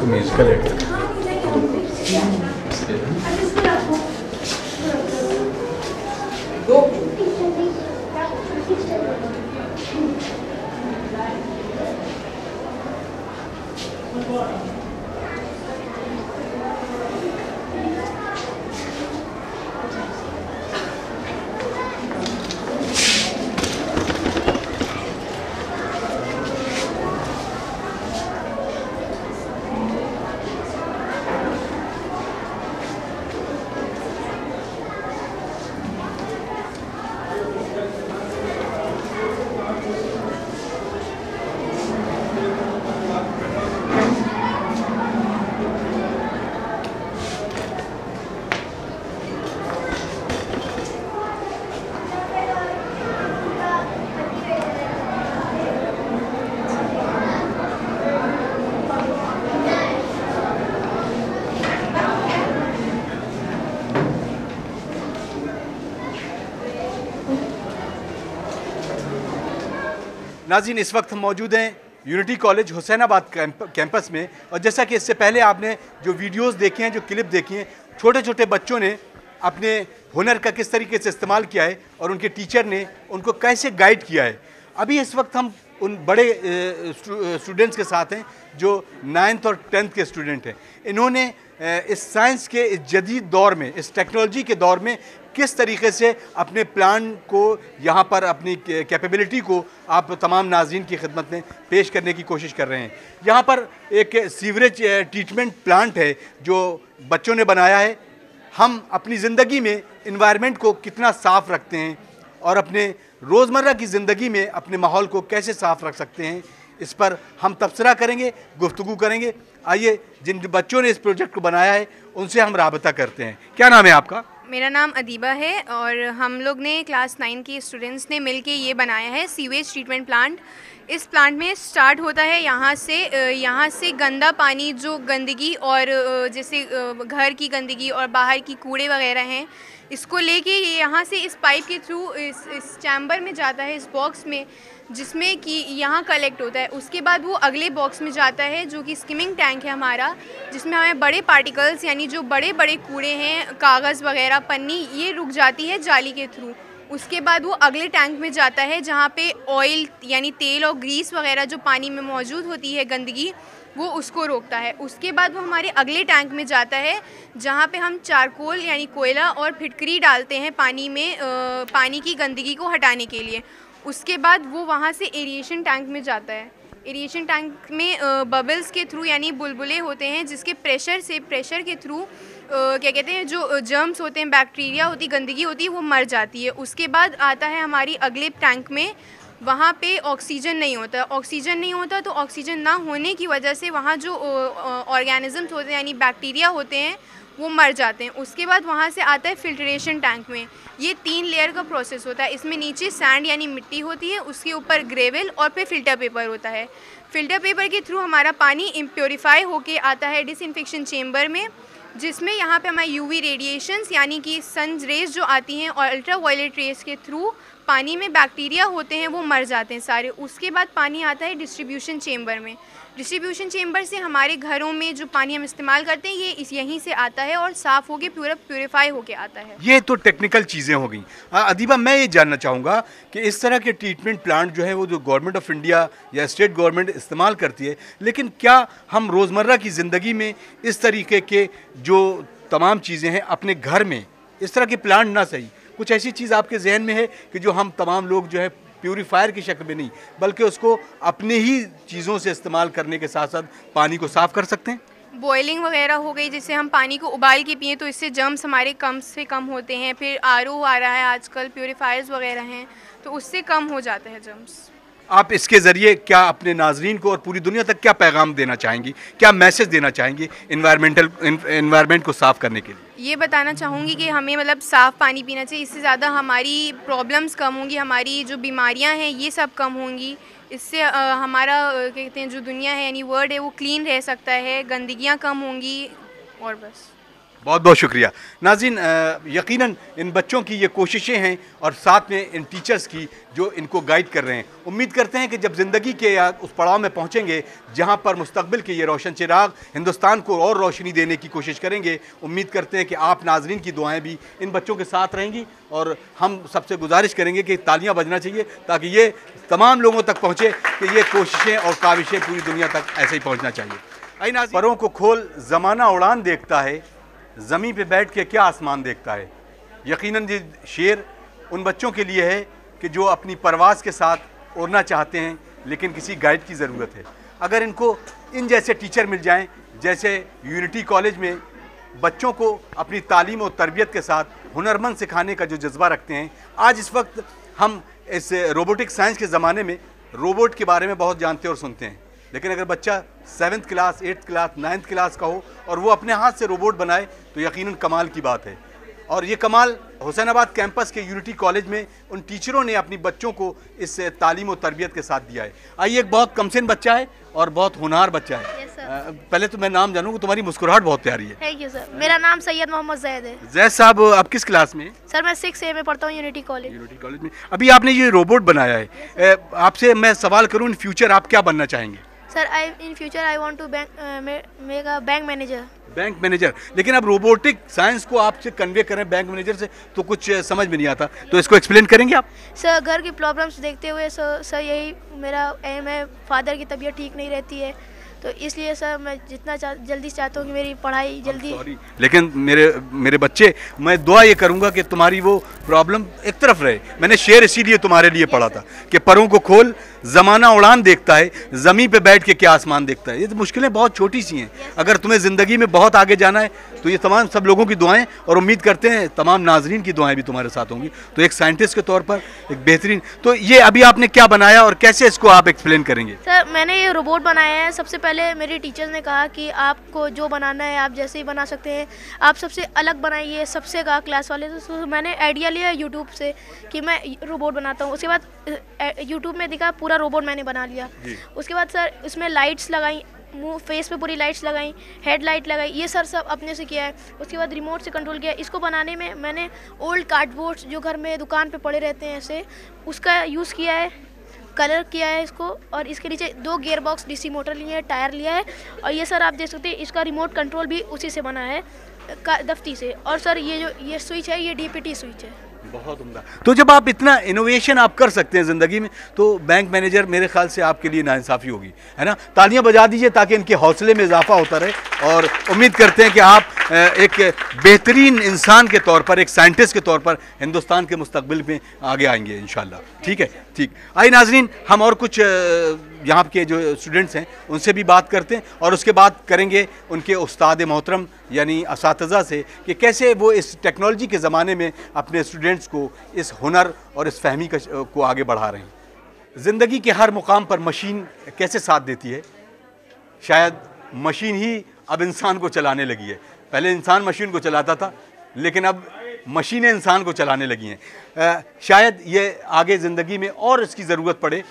म्यूजिकल एड नाज़रीन, इस वक्त हम मौजूद हैं unity college Hussainabad campus में, और जैसा कि इससे पहले आपने जो वीडियोस देखे हैं, जो क्लिप देखी हैं, छोटे छोटे बच्चों ने अपने हुनर का किस तरीके से इस्तेमाल किया है और उनके टीचर ने उनको कैसे गाइड किया है। अभी इस वक्त हम उन बड़े स्टूडेंट्स के साथ हैं जो 9th और 10th के स्टूडेंट हैं। इन्होंने इस साइंस के इस जदीद दौर में, इस टेक्नोलॉजी के दौर में किस तरीके से अपने प्लान को यहाँ पर, अपनी कैपेबिलिटी को आप तमाम नाज़रीन की खिदमत में पेश करने की कोशिश कर रहे हैं। यहाँ पर एक सीवरेज ट्रीटमेंट प्लांट है जो बच्चों ने बनाया है। हम अपनी ज़िंदगी में इन्वायरमेंट को कितना साफ़ रखते हैं और अपने रोज़मर्रा की ज़िंदगी में अपने माहौल को कैसे साफ़ रख सकते हैं, इस पर हम तबसरा करेंगे, गुफ्तगू करेंगे। आइए, जिन बच्चों ने इस प्रोजेक्ट को बनाया है उनसे हम राबता करते हैं। क्या नाम है आपका? मेरा नाम अदीबा है और हम लोग ने क्लास 9 के स्टूडेंट्स ने मिलके ये बनाया है सीवेज ट्रीटमेंट प्लांट। इस प्लांट में स्टार्ट होता है यहाँ से गंदा पानी, जो गंदगी और जैसे घर की गंदगी और बाहर की कूड़े वगैरह हैं, इसको लेके ये यहाँ से इस पाइप के थ्रू इस चैम्बर में जाता है, इस बॉक्स में, जिसमें कि यहाँ कलेक्ट होता है। उसके बाद वो अगले बॉक्स में जाता है जो कि स्किमिंग टैंक है हमारा, जिसमें हमें बड़े पार्टिकल्स यानी जो बड़े बड़े कूड़े हैं, कागज़ वगैरह, पन्नी, ये रुक जाती है जाली के थ्रू। उसके बाद वो अगले टैंक में जाता है जहाँ पे ऑयल यानी तेल और ग्रीस वगैरह जो पानी में मौजूद होती है, गंदगी, वो उसको रोकता है। उसके बाद वो हमारे अगले टैंक में जाता है जहाँ पे हम चारकोल यानी कोयला और फिटकरी डालते हैं पानी में, पानी की गंदगी को हटाने के लिए। उसके बाद वो वहाँ से एरिएशन टैंक में जाता है। एरिएशन टैंक में बबल्स के थ्रू यानी बुलबुले होते हैं, जिसके प्रेशर के थ्रू क्या कहते हैं, जो जर्म्स होते हैं, बैक्टीरिया होती, गंदगी होती है, वो मर जाती है। उसके बाद आता है हमारी अगले टैंक में, वहाँ पे ऑक्सीजन नहीं होता। ऑक्सीजन नहीं होता तो ऑक्सीजन ना होने की वजह से वहाँ जो ऑर्गेनिजम्स होते हैं यानी बैक्टीरिया होते हैं वो मर जाते हैं। उसके बाद वहाँ से आता है फिल्ट्रेशन टैंक में। ये 3 लेयर का प्रोसेस होता है। इसमें नीचे सैंड यानी मिट्टी होती है, उसके ऊपर ग्रेवल और फिर फ़िल्टर पेपर होता है। फ़िल्टर पेपर के थ्रू हमारा पानी इम्प्योरीफाई होके आता है डिसइंफेक्शन चेम्बर में, जिसमें यहाँ पे हमारे यूवी रेडिएशंस यानी कि सन रेज जो आती हैं और अल्ट्रा वायलेट रेज के थ्रू पानी में बैक्टीरिया होते हैं वो मर जाते हैं सारे। उसके बाद पानी आता है डिस्ट्रीब्यूशन चेम्बर में। डिस्ट्रीब्यूशन चेम्बर से हमारे घरों में जो पानी हम इस्तेमाल करते हैं ये यहीं से आता है और साफ़ होके प्यूरिफाई होके आता है। ये तो टेक्निकल चीज़ें हो गई। अदीबा, मैं ये जानना चाहूँगा कि इस तरह के ट्रीटमेंट प्लांट जो है वो जो गवर्नमेंट ऑफ इंडिया या स्टेट गवर्नमेंट इस्तेमाल करती है, लेकिन क्या हम रोज़मर्रा की ज़िंदगी में इस तरीके के जो तमाम चीज़ें हैं अपने घर में इस तरह के प्लांट ना सही, कुछ ऐसी चीज़ आपके जहन में है कि जो हम तमाम लोग जो है प्यूरीफायर की शक्ल में नहीं बल्कि उसको अपने ही चीज़ों से इस्तेमाल करने के साथ साथ पानी को साफ़ कर सकते हैं? बॉयलिंग वगैरह हो गई, जिससे हम पानी को उबाल के पिए तो इससे जर्म्स हमारे कम से कम होते हैं। फिर आरओ आ रहा है आजकल, प्यूरीफायर्स वगैरह हैं तो उससे कम हो जाता है जर्म्स। आप इसके ज़रिए क्या अपने नाजरीन को और पूरी दुनिया तक क्या पैगाम देना चाहेंगी, क्या मैसेज देना चाहेंगी एनवायरनमेंट को साफ़ करने के लिए? ये बताना चाहूँगी कि हमें मतलब साफ़ पानी पीना चाहिए। इससे ज़्यादा हमारी प्रॉब्लम्स कम होंगी, हमारी जो बीमारियां हैं ये सब कम होंगी। इससे हमारा कहते हैं जो दुनिया है यानी वर्ल्ड है वो क्लीन रह सकता है, गंदगियाँ कम होंगी और बस। बहुत बहुत शुक्रिया। नाज़रीन, यकीनन इन बच्चों की ये कोशिशें हैं और साथ में इन टीचर्स की जो इनको गाइड कर रहे हैं। उम्मीद करते हैं कि जब ज़िंदगी के उस पड़ाव में पहुंचेंगे जहां पर मुस्तकबिल के ये रोशन चिराग हिंदुस्तान को और रोशनी देने की कोशिश करेंगे, उम्मीद करते हैं कि आप नाजरीन की दुआएं भी इन बच्चों के साथ रहेंगी और हम सबसे गुजारिश करेंगे कि तालियां बजना चाहिए ताकि ये तमाम लोगों तक पहुँचे कि ये कोशिशें और काविशें पूरी दुनिया तक ऐसे ही पहुँचना चाहिए। आई नाज़रीन, परों को खोल ज़माना उड़ान देखता है, ज़मीन पे बैठ के क्या आसमान देखता है। यकीनन ये शेर उन बच्चों के लिए है कि जो अपनी परवाज़ के साथ उड़ना चाहते हैं लेकिन किसी गाइड की ज़रूरत है। अगर इनको इन जैसे टीचर मिल जाएं, जैसे यूनिटी कॉलेज में बच्चों को अपनी तालीम और तरबियत के साथ हुनरमंद सिखाने का जो जज्बा रखते हैं। आज इस वक्त हम इस रोबोटिक साइंस के ज़माने में रोबोट के बारे में बहुत जानते और सुनते हैं, लेकिन अगर बच्चा 7th class, 8th class, 9th class का हो और वो अपने हाथ से रोबोट बनाए तो यकीनन कमाल की बात है। और ये कमाल हुसैनाबाद कैंपस के यूनिटी कॉलेज में उन टीचरों ने अपनी बच्चों को इस तालीम और तरबियत के साथ दिया है। आइए, एक बहुत कमसिन बच्चा है और बहुत होनहार बच्चा है। पहले तो मैं नाम जानूँ, तुम्हारी मुस्कुराहट बहुत प्यारी है। Thank you sir. मेरा नाम सैयद मोहम्मद जैद है। जैद साहब, आप किस क्लास में? सर मैं 6A में पढ़ता हूँ यूनिटी कॉलेज। यूनिटी कॉलेज में अभी आपने ये रोबोट बनाया है, आपसे मैं सवाल करूँ इन फ्यूचर आप क्या बनना चाहेंगे? Sir in future I want to make a bank manager. Bank manager, लेकिन अब रोबोटिक साइंस को आपसे कन्वे करें बैंक मैनेजर से तो कुछ समझ में नहीं आता, तो इसको एक्सप्लेन करेंगे आप? सर घर की प्रॉब्लम्स देखते हुए सर यही मेरा एम है। फादर की तबीयत ठीक नहीं रहती है तो इसलिए सर मैं जितना जल्दी चाहता हूँ कि मेरी पढ़ाई जल्दी। लेकिन मेरे बच्चे, मैं दुआ ये करूँगा कि तुम्हारी वो प्रॉब्लम एक तरफ रहे। मैंने शेर इसीलिए तुम्हारे लिए पढ़ा था कि परों को खोल ज़माना उड़ान देखता है, ज़मीन पे बैठ के क्या आसमान देखता है। ये तो मुश्किलें बहुत छोटी सी हैं। अगर तुम्हें ज़िंदगी में बहुत आगे जाना है तो ये तमाम सब लोगों की दुआएं और उम्मीद करते हैं तमाम नाजरीन की दुआएं भी तुम्हारे साथ होंगी। तो एक साइंटिस्ट के तौर पर एक बेहतरीन, तो ये अभी आपने क्या बनाया और कैसे इसको आप एक्सप्लेन करेंगे? सर मैंने ये रोबोट बनाया है। सबसे पहले मेरी टीचर्स ने कहा कि आपको जो बनाना है आप जैसे ही बना सकते हैं, आप सबसे अलग बनाइए, सबसे कहा क्लास वाले। तो मैंने आइडिया लिया यूट्यूब से कि मैं रोबोट बनाता हूँ। उसके बाद यूट्यूब में दिखा, पूरा रोबोट मैंने बना लिया। उसके बाद सर इसमें लाइट्स लगाई, मुंह फेस पे पूरी लाइट्स लगाई, हेडलाइट लगाई, ये सर सब अपने से किया है। उसके बाद रिमोट से कंट्रोल किया। इसको बनाने में मैंने ओल्ड कार्डबोर्ड्स जो घर में दुकान पे पड़े रहते हैं ऐसे, उसका यूज़ किया है, कलर किया है इसको। और इसके नीचे 2 गियर बॉक्स डीसी मोटर लिए हैं, टायर लिया है। और ये सर आप देख सकते हैं इसका रिमोट कंट्रोल भी उसी से बना है, दफ्ती से। और सर ये स्विच है, ये DPT स्विच है। बहुत उम्दा। तो जब आप इतना इनोवेशन आप कर सकते हैं ज़िंदगी में तो बैंक मैनेजर मेरे ख्याल से आपके लिए नाइंसाफ़ी होगी, है ना? तालियां बजा दीजिए ताकि इनके हौसले में इजाफा होता रहे और उम्मीद करते हैं कि आप एक बेहतरीन इंसान के तौर पर, एक साइंटिस्ट के तौर पर हिंदुस्तान के मुस्तकबिल में आगे आएंगे इंशाल्लाह। ठीक है, ठीक। आइए नाजरीन, हम और कुछ यहाँ के जो स्टूडेंट्स हैं उनसे भी बात करते हैं और उसके बाद करेंगे उनके उस्ताद मोहतरम यानी असातिज़ा से कि कैसे वो इस टेक्नोलॉजी के ज़माने में अपने स्टूडेंट्स को इस हुनर और इस फहमी को आगे बढ़ा रहे हैं। ज़िंदगी के हर मुकाम पर मशीन कैसे साथ देती है? शायद मशीन ही अब इंसान को चलाने लगी है। पहले इंसान मशीन को चलाता था, लेकिन अब मशीनें इंसान को चलाने लगी हैं। शायद ये आगे ज़िंदगी में और इसकी ज़रूरत पड़े।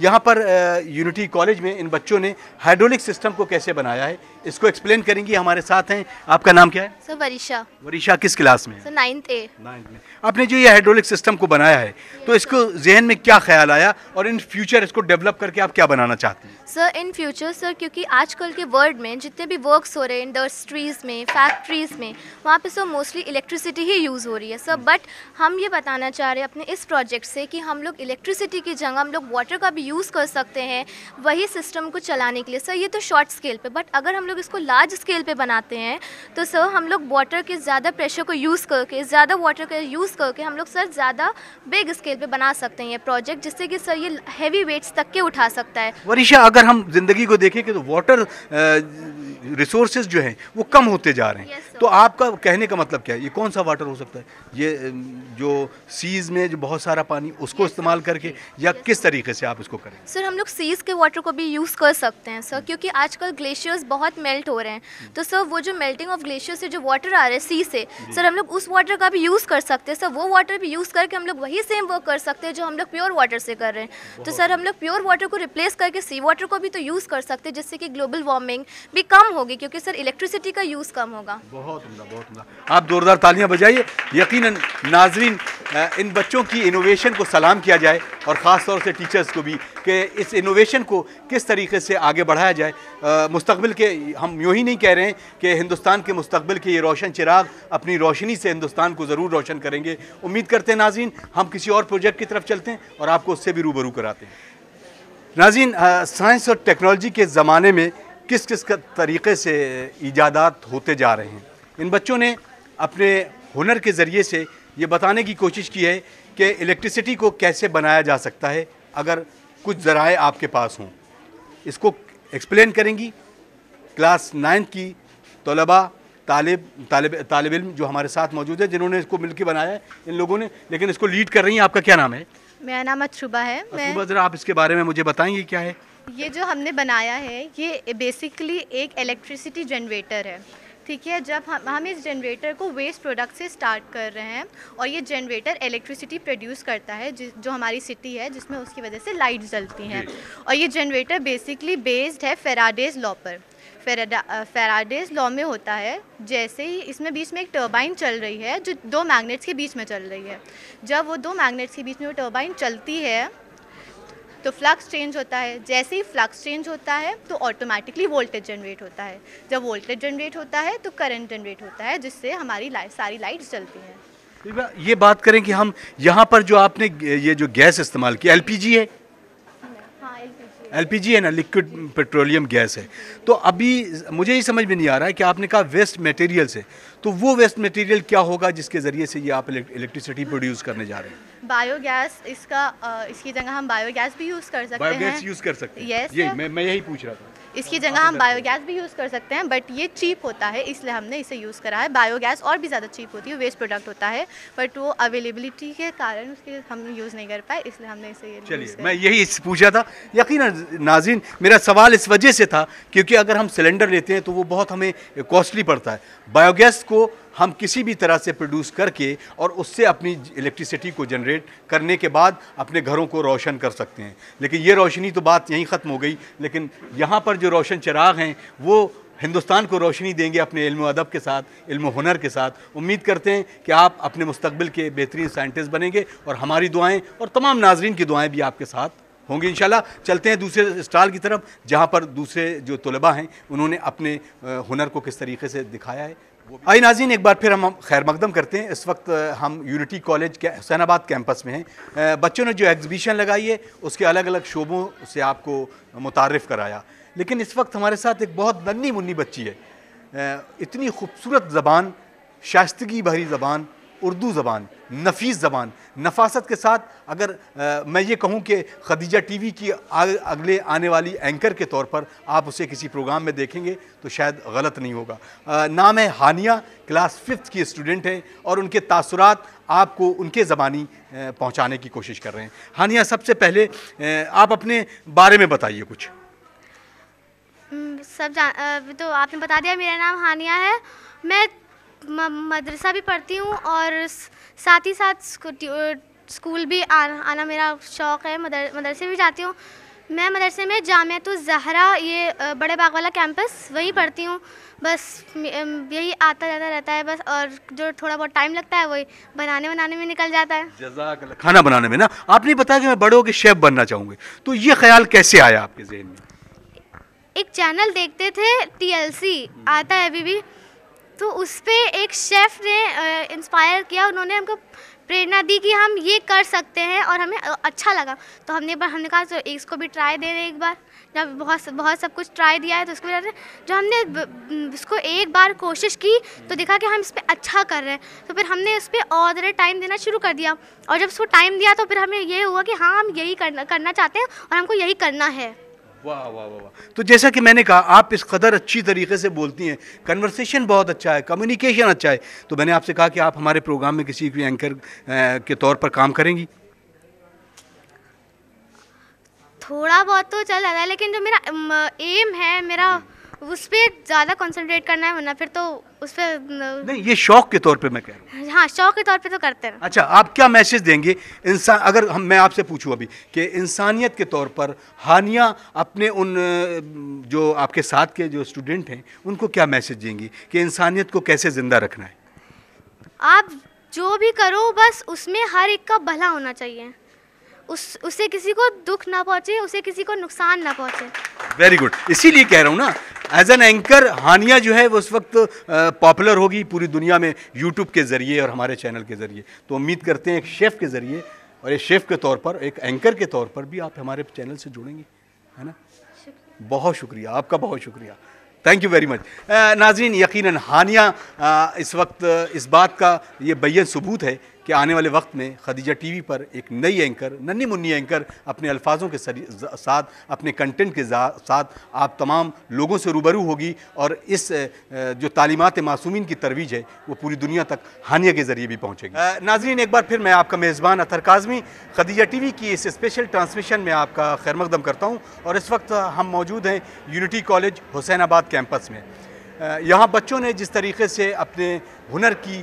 यहाँ पर यूनिटी कॉलेज में इन बच्चों ने हाइड्रोलिक सिस्टम को कैसे बनाया है, इसको एक्सप्लेन करेंगी। हमारे साथ हैं, आपका नाम क्या है? सर वरीशा। वरीशा किस क्लास में? Sir 9th A। 9th में। आपने जो ये हाइड्रोलिक सिस्टम को बनाया है, तो इसको जहन में क्या ख्याल आया और इन फ्यूचर इसको डेवलप करके आप क्या बनाना चाहते हैं? सर इन फ्यूचर सर, क्योंकि आजकल के वर्ल्ड में जितने भी वर्क्स हो रहे हैं इंडस्ट्रीज़ में, फैक्ट्रीज़ में, वहाँ पे सर मोस्टली इलेक्ट्रिसिटी ही यूज़ हो रही है सर। बट हम ये बताना चाह रहे हैं अपने इस प्रोजेक्ट से कि हम लोग इलेक्ट्रिसिटी की जगह हम लोग वाटर का भी यूज़ कर सकते हैं वही सिस्टम को चलाने के लिए। सर ये तो शॉर्ट स्केल पे, बट अगर हम लोग इसको लार्ज स्केल पे बनाते हैं तो सर हम लोग वाटर के ज़्यादा प्रेशर को यूज़ करके, ज़्यादा वाटर का यूज़ करके हम लोग सर ज़्यादा बिग स्केल पे बना सकते हैं ये प्रोजेक्ट, जिससे कि सर ये हैवी वेट्स तक के उठा सकता है। वरीशा, अगर हम जिंदगी को देखें कि तो वाटर रिसोर्सेज जो हैं वो कम होते जा रहे हैं, तो आपका कहने का मतलब क्या है? ये कौन सा वाटर हो सकता है? ये जो सीज़ में जो बहुत सारा पानी उसको इस्तेमाल करके, या किस तरीके से आप इसको करें? सर हम लोग सीज़ के वाटर को भी यूज़ कर सकते हैं सर, क्योंकि आजकल ग्लेशियर्स बहुत मेल्ट हो रहे हैं। तो सर वो जो मेल्टिंग ऑफ ग्लेशियर से जो वाटर आ रहा है सी से, सर हम लोग उस वाटर का भी यूज़ कर सकते हैं सर। वो वाटर भी यूज़ करके हम लोग वही सेम वर्क कर सकते हैं जो हम लोग प्योर वाटर से कर रहे हैं। तो सर हम लोग प्योर वाटर को रिप्लेस करके सी वाटर को भी तो यूज़ कर सकते हैं, जिससे कि ग्लोबल वार्मिंग भी कम होगी, क्योंकि सर इलेक्ट्रिसिटी का यूज़ कम होगा। बहुत उम्दा, बहुत उम्दा। आप जोरदार तालियां बजाइए। यकीनन नाजरीन, इन बच्चों की इनोवेशन को सलाम किया जाए, और ख़ास तौर से टीचर्स को भी, कि इस इनोवेशन को किस तरीके से आगे बढ़ाया जाए। मुस्तकबिल के, हम यूँ ही नहीं कह रहे हैं कि हिंदुस्तान के मुस्तकबिल के ये रोशन चिराग अपनी रोशनी से हिंदुस्तान को ज़रूर रोशन करेंगे। उम्मीद करते हैं नाज़रीन, हम किसी और प्रोजेक्ट की तरफ चलते हैं और आपको उससे भी रूबरू कराते हैं। नाज़रीन, साइंस और टेक्नोलॉजी के ज़माने में किस किस तरीक़े से ईजादात होते जा रहे हैं, इन बच्चों ने अपने हुनर के ज़रिए से ये बताने की कोशिश की है कि इलेक्ट्रिसिटी को कैसे बनाया जा सकता है अगर कुछ ज़राए आपके पास हों। इसको एक्सप्लेन करेंगी क्लास 9th की तलबा, तालिब इल्म जो हमारे साथ मौजूद है, जिन्होंने इसको मिलकर बनाया है इन लोगों ने, लेकिन इसको लीड कर रही हैं। आपका क्या नाम है? मेरा नाम अथरुबा है। अथरुबा, ज़रा आप इसके बारे में मुझे बताएंगे क्या है? ये जो हमने बनाया है ये बेसिकली एक इलेक्ट्रिसिटी जनरेटर है, ठीक है। जब हम इस जनरेटर को वेस्ट प्रोडक्ट से स्टार्ट कर रहे हैं, और ये जनरेटर इलेक्ट्रिसिटी प्रोड्यूस करता है जो हमारी सिटी है, जिसमें उसकी वजह से लाइट्स जलती हैं। और ये जनरेटर बेसिकली बेस्ड है फेराडेज लॉ पर। फेराडेज लॉ में होता है, जैसे ही इसमें बीच में एक टर्बाइन चल रही है जो दो मैग्नेट्स के बीच में चल रही है। जब वो दो मैग्नेट्स के बीच में वो टर्बाइन चलती है तो फ्लक्स चेंज होता है। जैसे ही फ्लक्स चेंज होता है तो ऑटोमेटिकली वोल्टेज जनरेट होता है। जब वोल्टेज जनरेट होता है तो करंट जनरेट होता है, जिससे हमारी सारी लाइट्स जलती हैं। ये बात करें कि हम यहाँ पर जो आपने ये जो गैस इस्तेमाल की, एलपीजी है? हाँ, एलपीजी है ना, लिक्विड पेट्रोलियम गैस है। तो अभी मुझे ये समझ में नहीं आ रहा है कि आपने कहा वेस्ट मटेरियल से, तो वो वेस्ट मटेरियल क्या होगा जिसके ज़रिए से ये आप इलेक्ट्रिसिटी प्रोड्यूस करने जा रहे हैं? बायोगैस, इसकी जगह हम बायोगैस भी यूज़ कर सकते हैं। बायोगैस यूज़ कर सकते हैं? यस, यही मैं यही पूछ रहा था। इसकी जगह हम बायोगैस भी यूज़ कर सकते हैं, बट ये चीप होता है इसलिए हमने इसे यूज़ करा है। बायोगैस और भी ज़्यादा चीप होती है, वेस्ट प्रोडक्ट होता है, बट वो अवेलेबिलिटी के कारण उसके हम यूज़ नहीं कर पाए, इसलिए हमने इसे यूज़ चलिए, मैं यही पूछा था। यकीनन नाज़रीन, मेरा सवाल इस वजह से था क्योंकि अगर हम सिलेंडर लेते हैं तो वो बहुत हमें कॉस्टली पड़ता है। बायोगैस को हम किसी भी तरह से प्रोड्यूस करके और उससे अपनी इलेक्ट्रिसिटी को जनरेट करने के बाद अपने घरों को रोशन कर सकते हैं। लेकिन ये रोशनी तो बात यहीं ख़त्म हो गई, लेकिन यहाँ पर जो रोशन चिराग हैं वो हिंदुस्तान को रोशनी देंगे अपने इल्म अदब के साथ, इल्म हुनर के साथ। उम्मीद करते हैं कि आप अपने मुस्तकबिल के बेहतरीन साइंटिस्ट बनेंगे, और हमारी दुआएँ और तमाम नाजरीन की दुआएँ भी आपके साथ होंगी इंशाल्लाह। चलते हैं दूसरे स्टॉल की तरफ, जहाँ पर दूसरे जो तलबा हैं उन्होंने अपने हुनर को किस तरीके से दिखाया है। आइए नाज़रीन, एक बार फिर हम खैर मकदम करते हैं। इस वक्त हम यूनिटी कॉलेज के हुसैनाबाद कैंपस में हैं। बच्चों ने जो एग्जीबिशन लगाई है उसके अलग अलग शोबों से आपको मुतारिफ़ कराया, लेकिन इस वक्त हमारे साथ एक बहुत नन्ही मुन्नी बच्ची है। इतनी खूबसूरत ज़बान, शाइस्तगी भरी ज़बान, उर्दू ज़बान, नफीस ज़बान, नफासत के साथ अगर मैं ये कहूँ कि खदीजा टीवी की अगले आने वाली एंकर के तौर पर आप उसे किसी प्रोग्राम में देखेंगे तो शायद गलत नहीं होगा। नाम है हानिया, क्लास 5th की स्टूडेंट है और उनके तासुरात आपको उनके ज़बानी पहुँचाने की कोशिश कर रहे हैं। हानिया, सबसे पहले आप अपने बारे में बताइए कुछ। तो आपने बता दिया, मेरा नाम हानिया है। मैं मदरसा भी पढ़ती हूँ और साथ ही साथ स्कूल भी आना मेरा शौक़ है। मदरसे भी जाती हूँ। मैं मदरसे में जामियातुज़ ज़हरा, ये बड़े बाग वाला कैंपस, वहीं पढ़ती हूँ। बस यही आता जाता रहता है बस, और जो थोड़ा बहुत टाइम लगता है वही बनाने में निकल जाता है। जज़ाकल्लाह। खाना बनाने में ना, आपने बताया कि मैं बड़े होकर शेफ़ बनना चाहूँगी, तो ये ख्याल कैसे आया आपके ज़हन में? एक चैनल देखते थे, TLC आता है अभी भी, तो उस पर एक शेफ़ ने इंस्पायर किया। उन्होंने हमको प्रेरणा दी कि हम ये कर सकते हैं और हमें अच्छा लगा, तो हमने कहा तो इसको भी ट्राई दे दें एक बार। जब बहुत सब कुछ ट्राई दिया है तो उसको जब हमने इसको एक बार कोशिश की तो देखा कि हम इस पर अच्छा कर रहे हैं, तो फिर हमने इस पर और ज़्यादा टाइम देना शुरू कर दिया। और जब उसको टाइम दिया तो फिर हमें ये हुआ कि हाँ, हम यही करना चाहते हैं और हमको यही करना है। वाह वाह वाह वाह। तो जैसा कि मैंने कहा, आप इस कदर अच्छी तरीके से बोलती हैं, कन्वर्सेशन बहुत अच्छा है, कम्युनिकेशन अच्छा है, तो मैंने आपसे कहा कि आप हमारे प्रोग्राम में किसी भी एंकर के तौर पर काम करेंगी। थोड़ा बहुत तो चल जाता है, लेकिन जो मेरा एम है, मेरा उस पर ज़्यादा कंसंट्रेट करना है, वरना फिर तो उस पर नहीं, ये शौक़ के तौर पे मैं कह रहा हूँ। हाँ, शौक़ के तौर पे तो करते हैं। अच्छा, आप क्या मैसेज देंगे इंसान, अगर मैं आपसे पूछूं अभी कि इंसानियत के तौर पर हानिया अपने उन जो आपके साथ के जो स्टूडेंट हैं उनको क्या मैसेज देंगी कि इंसानियत को कैसे ज़िंदा रखना है? आप जो भी करो बस उसमें हर एक का भला होना चाहिए, उससे किसी को दुख ना पहुँचे, उसे किसी को नुकसान ना पहुँचे। Very good. इसीलिए कह रहा हूँ ना, एज एन एंकर हानिया जो है वो उस वक्त पॉपुलर होगी पूरी दुनिया में यूट्यूब के ज़रिए और हमारे चैनल के ज़रिए। तो उम्मीद करते हैं एक शेफ़ के ज़रिए और एक शेफ़ के तौर पर, एक एंकर के तौर पर भी आप हमारे चैनल से जुड़ेंगे, है ना? बहुत शुक्रिया आपका, बहुत शुक्रिया, थैंक यू वेरी मच। नाज़रीन, यकीनन हानिया इस वक्त इस बात का ये बैयन सबूत है कि आने वाले वक्त में खदीजा टीवी पर एक नई एंकर, नन्ही मुन्नी एंकर अपने अल्फाजों के साथ, अपने कंटेंट के साथ आप तमाम लोगों से रूबरू होगी और इस जो तालीमात मासूमीन की तरवीज है वो पूरी दुनिया तक हानिया के ज़रिए भी पहुँचेगी। नाज़रीन, एक बार फिर मैं आपका मेज़बान अतर काज़मी खदीजा टीवी की इस स्पेशल ट्रांसमिशन में आपका खैर मकदम करता हूँ। और इस वक्त हम मौजूद हैं यूनिटी कॉलेज हुसैनाबाद कैंपस में। यहाँ बच्चों ने जिस तरीके से अपने हुनर की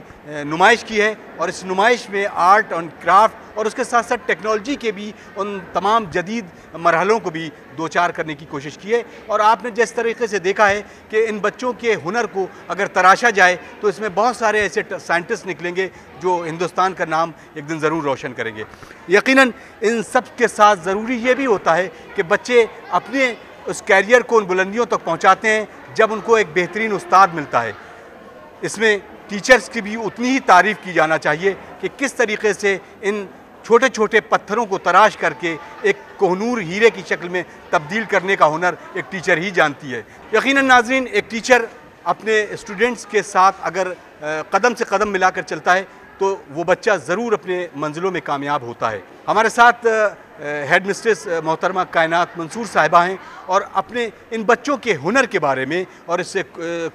नुमाइश की है और इस नुमाइश में आर्ट और क्राफ्ट और उसके साथ साथ टेक्नोलॉजी के भी उन तमाम जदीद मरहलों को भी दो चार करने की कोशिश की है। और आपने जिस तरीके से देखा है कि इन बच्चों के हुनर को अगर तराशा जाए तो इसमें बहुत सारे ऐसे साइंटिस्ट निकलेंगे जो हिंदुस्तान का नाम एक दिन ज़रूर रोशन करेंगे। यकीनन इन सब के साथ ज़रूरी ये भी होता है कि बच्चे अपने उस कैरियर को उन बुलंदियों तक पहुँचाते हैं जब उनको एक बेहतरीन उस्ताद मिलता है। इसमें टीचर्स की भी उतनी ही तारीफ़ की जाना चाहिए कि किस तरीके से इन छोटे छोटे पत्थरों को तराश करके एक कोहनूर हीरे की शक्ल में तब्दील करने का हुनर एक टीचर ही जानती है। यकीनन नाज़रीन, एक टीचर अपने स्टूडेंट्स के साथ अगर कदम से कदम मिलाकर चलता है तो वो बच्चा ज़रूर अपने मंजिलों में कामयाब होता है। हमारे साथ हेड मिस्ट्रेस मोहतरमा कायनात मंसूर साहिबा हैं और अपने इन बच्चों के हुनर के बारे में और इससे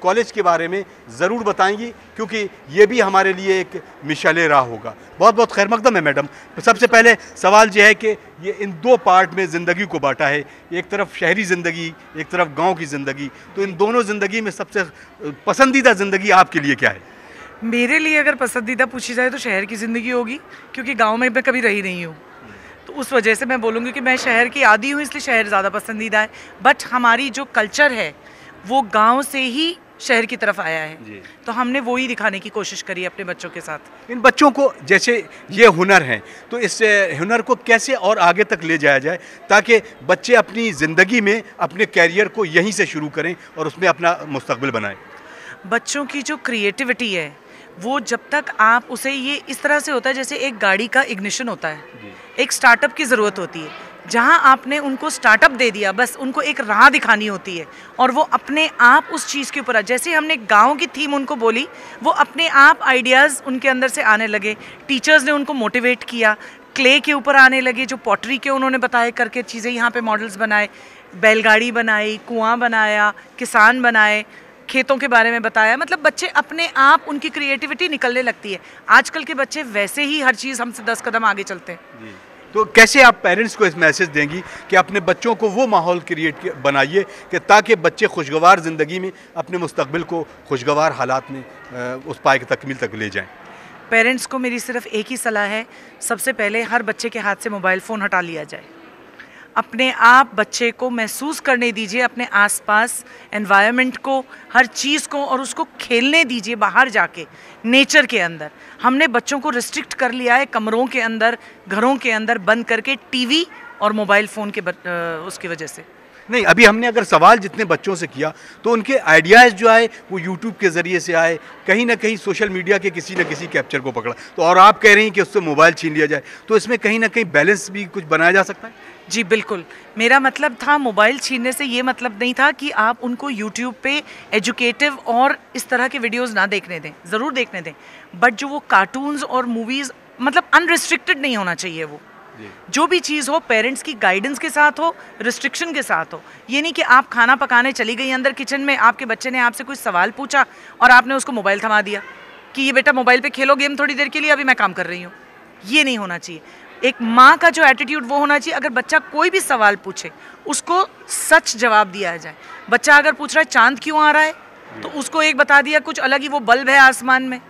कॉलेज के बारे में ज़रूर बताएंगी, क्योंकि ये भी हमारे लिए एक मिसाल राह होगा। बहुत बहुत खैर मकदम है मैडम। सबसे पहले सवाल ये है कि ये इन दो पार्ट में ज़िंदगी को बांटा है, एक तरफ शहरी ज़िंदगी, एक तरफ गाँव की ज़िंदगी, तो इन दोनों ज़िंदगी में सबसे पसंदीदा ज़िंदगी आपके लिए क्या है? मेरे लिए अगर पसंदीदा पूछी जाए तो शहर की ज़िंदगी होगी, क्योंकि गांव में मैं कभी रही नहीं हूँ, तो उस वजह से मैं बोलूँगी कि मैं शहर की आदी हूँ, इसलिए शहर ज़्यादा पसंदीदा है। बट हमारी जो कल्चर है वो गांव से ही शहर की तरफ आया है, तो हमने वो ही दिखाने की कोशिश करी अपने बच्चों के साथ। इन बच्चों को जैसे ये हुनर है तो इस हुनर को कैसे और आगे तक ले जाया जाए ताकि बच्चे अपनी ज़िंदगी में अपने कैरियर को यहीं से शुरू करें और उसमें अपना मुस्तकबिल बनाएं? बच्चों की जो क्रिएटिविटी है वो जब तक आप उसे, ये इस तरह से होता है जैसे एक गाड़ी का इग्निशन होता है, एक स्टार्टअप की ज़रूरत होती है। जहाँ आपने उनको स्टार्टअप दे दिया, बस उनको एक राह दिखानी होती है और वो अपने आप उस चीज़ के ऊपर, जैसे हमने गांव की थीम उनको बोली, वो अपने आप आइडियाज़ उनके अंदर से आने लगे। टीचर्स ने उनको मोटिवेट किया, क्ले के ऊपर आने लगे, जो पॉटरी के उन्होंने बताए करके चीज़ें, यहाँ पे मॉडल्स बनाए, बैलगाड़ी बनाई, कुआं बनाया, किसान बनाए, खेतों के बारे में बताया। मतलब बच्चे अपने आप, उनकी क्रिएटिविटी निकलने लगती है। आजकल के बच्चे वैसे ही हर चीज़ हमसे 10 कदम आगे चलते हैं। तो कैसे आप पेरेंट्स को इस मैसेज देंगी कि अपने बच्चों को वो माहौल क्रिएट बनाइए कि ताकि बच्चे खुशगवार ज़िंदगी में अपने मुस्तकबिल को खुशगवार हालात में उस पाए तकमील तक ले जाएं? पेरेंट्स को मेरी सिर्फ एक ही सलाह है, सबसे पहले हर बच्चे के हाथ से मोबाइल फ़ोन हटा लिया जाए। अपने आप बच्चे को महसूस करने दीजिए अपने आसपास एनवायरनमेंट को, हर चीज़ को, और उसको खेलने दीजिए बाहर जाके नेचर के अंदर। हमने बच्चों को रिस्ट्रिक्ट कर लिया है कमरों के अंदर, घरों के अंदर बंद करके, टीवी और मोबाइल फ़ोन के उसकी वजह से। नहीं, अभी हमने अगर सवाल जितने बच्चों से किया तो उनके आइडियाज़ जो आए वो यूट्यूब के ज़रिए से आए, कहीं ना कहीं सोशल मीडिया के किसी न किसी कैप्चर को पकड़ा, तो और आप कह रही हैं कि उससे मोबाइल छीन लिया जाए, तो इसमें कहीं ना कहीं बैलेंस भी कुछ बनाया जा सकता है? जी बिल्कुल, मेरा मतलब था मोबाइल छीनने से ये मतलब नहीं था कि आप उनको यूट्यूब पे एजुकेटिव और इस तरह के वीडियोस ना देखने दें, ज़रूर देखने दें, बट जो वो कार्टून्स और मूवीज़, मतलब अनरिस्ट्रिक्टेड नहीं होना चाहिए। वो जो भी चीज़ हो पेरेंट्स की गाइडेंस के साथ हो, रिस्ट्रिक्शन के साथ हो। ये नहीं कि आप खाना पकाने चली गई अंदर किचन में, आपके बच्चे ने आपसे कोई सवाल पूछा और आपने उसको मोबाइल थमा दिया कि ये बेटा मोबाइल पे खेलो गेम थोड़ी देर के लिए, अभी मैं काम कर रही हूँ। ये नहीं होना चाहिए। एक माँ का जो एटीट्यूड वो होना चाहिए, अगर बच्चा कोई भी सवाल पूछे उसको सच जवाब दिया जाए। बच्चा अगर पूछ रहा है चांद क्यों आ रहा है, तो उसको एक बता दिया, कुछ अलग ही वो बल्ब है आसमान में।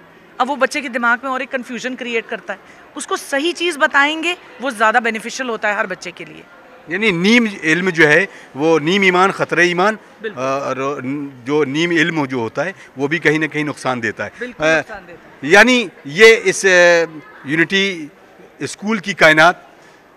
अब वो बच्चे के दिमाग में और एक कन्फ्यूजन क्रिएट करता है। उसको सही चीज़ बताएंगे, वो ज़्यादा बेनिफिशियल होता है हर बच्चे के लिए। यानी नीम इल्म जो है वो नीम ईमान ख़तरे ईमान, और जो नीम इल्म जो होता है वो भी कहीं ना कहीं नुकसान देता है। यानी ये इस यूनिटी स्कूल की कायनात,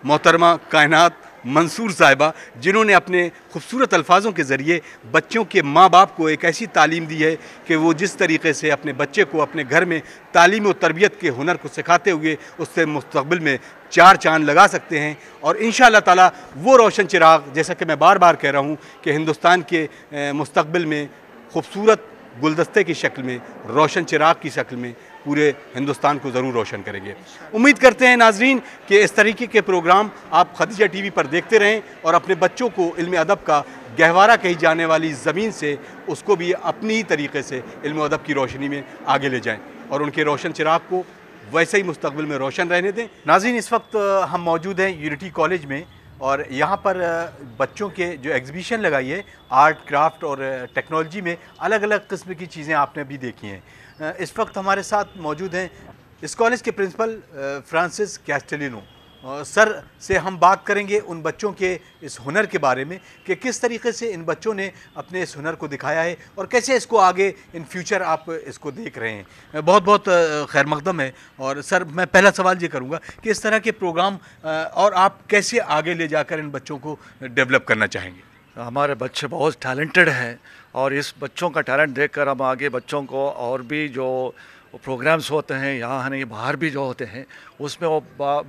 मोहतरमा कायनात मंसूर साहिबा, जिन्होंने अपने खूबसूरत अल्फाजों के ज़रिए बच्चों के माँ बाप को एक ऐसी तालीम दी है कि वो जिस तरीके से अपने बच्चे को अपने घर में तालीम और तरबियत के हुनर को सिखाते हुए उससे मुस्तक़बिल में 4 चांद लगा सकते हैं। और इंशाअल्लाह ताला वो रोशन चिराग, जैसा कि मैं बार बार कह रहा हूँ कि हिंदुस्तान के मुस्तक़बिल में खूबसूरत गुलदस्ते की शक्ल में, रोशन चिराग की शक्ल में पूरे हिंदुस्तान को ज़रूर रोशन करेंगे। उम्मीद करते हैं नाजरीन कि इस तरीके के प्रोग्राम आप खदीजा टीवी पर देखते रहें और अपने बच्चों को इल्म अदब का गहवारा कही जाने वाली ज़मीन से उसको भी अपनी ही तरीके से इल्म अदब की रोशनी में आगे ले जाएं और उनके रोशन चिराग को वैसे ही मुस्तक़बिल में रोशन रहने दें। नाज़रीन, इस वक्त हम मौजूद हैं यूनिटी कॉलेज में और यहाँ पर बच्चों के जो एग्ज़िबिशन लगाई है आर्ट, क्राफ्ट और टेक्नोलॉजी में अलग अलग किस्म की चीज़ें आपने भी देखी हैं। इस वक्त हमारे साथ मौजूद हैं इस कॉलेज के प्रिंसिपल फ्रांसिस कैस्टेलिनो। सर से हम बात करेंगे उन बच्चों के इस हुनर के बारे में कि किस तरीके से इन बच्चों ने अपने इस हुनर को दिखाया है और कैसे इसको आगे इन फ्यूचर आप इसको देख रहे हैं। बहुत बहुत खैर मकदम है। और सर, मैं पहला सवाल ये करूँगा कि इस तरह के प्रोग्राम और आप कैसे आगे ले जाकर इन बच्चों को डेवलप करना चाहेंगे? हमारे बच्चे बहुत टैलेंटेड हैं और इस बच्चों का टैलेंट देखकर हम आगे बच्चों को और भी जो प्रोग्राम्स होते हैं यहाँ नहीं बाहर भी जो होते हैं उसमें वो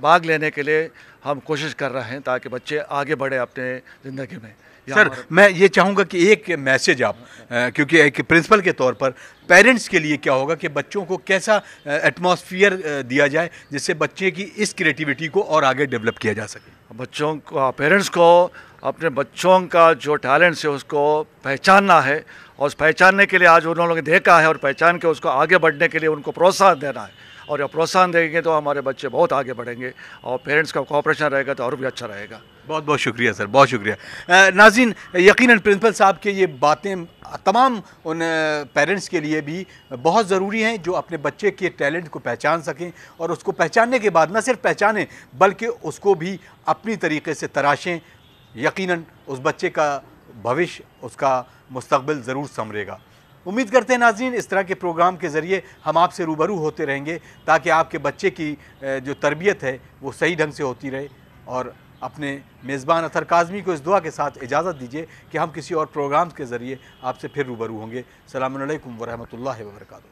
भाग लेने के लिए हम कोशिश कर रहे हैं ताकि बच्चे आगे बढ़े अपने ज़िंदगी में। सर, मैं ये चाहूँगा कि एक मैसेज आप क्योंकि एक प्रिंसिपल के तौर पर पेरेंट्स के लिए क्या होगा कि बच्चों को कैसा एटमॉस्फेयर दिया जाए जिससे बच्चे की इस क्रिएटिविटी को और आगे डेवलप किया जा सके? बच्चों को, पेरेंट्स को अपने बच्चों का जो टैलेंट है उसको पहचानना है और उस पहचानने के लिए आज उन्होंने देखा है और पहचान के उसको आगे बढ़ने के लिए उनको प्रोत्साहन देना है। और जब प्रोत्साहन देंगे तो हमारे बच्चे बहुत आगे बढ़ेंगे और पेरेंट्स का कोऑपरेशन रहेगा तो और भी अच्छा रहेगा। बहुत बहुत शुक्रिया सर, बहुत शुक्रिया। नाज़रीन, यकीनन प्रिंसिपल साहब के ये बातें तमाम उन पेरेंट्स के लिए भी बहुत ज़रूरी हैं जो अपने बच्चे के टैलेंट को पहचान सकें और उसको पहचानने के बाद न सिर्फ पहचानें बल्कि उसको भी अपनी तरीके से तराशें। यकीनन उस बच्चे का भविष्य, उसका मुस्तकबिल ज़रूर संवरेगा। उम्मीद करते हैं नाज़रीन इस तरह के प्रोग्राम के ज़रिए हम आपसे रूबरू होते रहेंगे ताकि आपके बच्चे की जो तरबियत है वो सही ढंग से होती रहे। और अपने मेज़बान अतर काज़मी को इस दुआ के साथ इजाज़त दीजिए कि हम किसी और प्रोग्राम के ज़रिए आपसे फिर रूबरू होंगे। अस्सलामु अलैकुम व रहमतुल्लाहि व बरकातुहू।